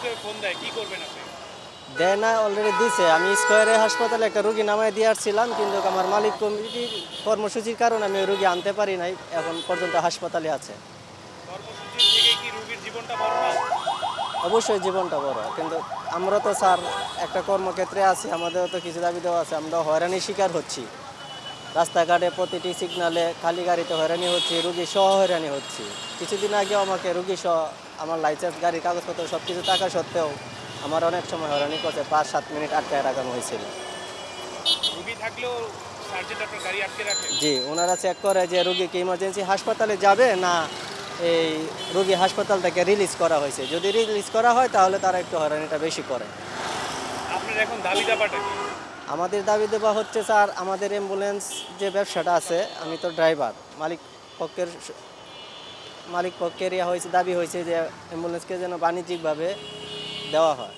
করে ফোন দেয় কি করবেন আপনি? দেয় না, অলরেডি দিছে। আমি স্কয়ারে হাসপাতালে একটা রুগী নামায় দিয়ে আসছিলাম, কিন্তু আমার মালিক কমিটির কর্মসূচির কারণে আমি ওই রুগী আনতে পারি নাই, এখন পর্যন্ত হাসপাতালে আছে। কর্মসূচি থেকে কি রোগীর জীবনটা বড় না? অবশ্যই জীবনটা বড়, কিন্তু আমরা তো স্যার একটা কর্মক্ষেত্রে আছি, আমাদেরও তো কিছু দাবি দেওয়া আছে। আমরা হয়রানির শিকার হচ্ছি, রাস্তাঘাটে প্রতিটি সিগনালে খালি গাড়িতে হয়রানি হচ্ছি, রুগী সহ হয়রানি হচ্ছি। কিছুদিন আগেও আমাকে রুগী সহ আমার লাইসেন্স, গাড়ির কাগজপত্র সব কিছু থাকা সত্ত্বেও আমার অনেক সময় হয়রানি করছে, 5-7 মিনিট আটকায় রাখানো হয়েছিল। রোগী থাকলেও সার্জেন্ট আপনার গাড়ি আটকে রাখে? জি, ওনারা চেক করে যে রুগী কি ইমার্জেন্সি হাসপাতালে যাবে না এই রুগী হাসপাতাল থেকে রিলিজ করা হয়েছে। যদি রিলিজ করা হয় তাহলে তারা একটু হয়রানিটা বেশি করে। আপনার এখন দাবি দাবাটা কি? আমাদের দাবি দেওয়া হচ্ছে স্যার, আমাদের অ্যাম্বুলেন্স যে ব্যবসাটা আছে, আমি তো ড্রাইভার, মালিক পক্ষের ইয়া হয়েছে, দাবি হয়েছে যে অ্যাম্বুলেন্সকে যেন বাণিজ্যিকভাবে দেওয়া হয়।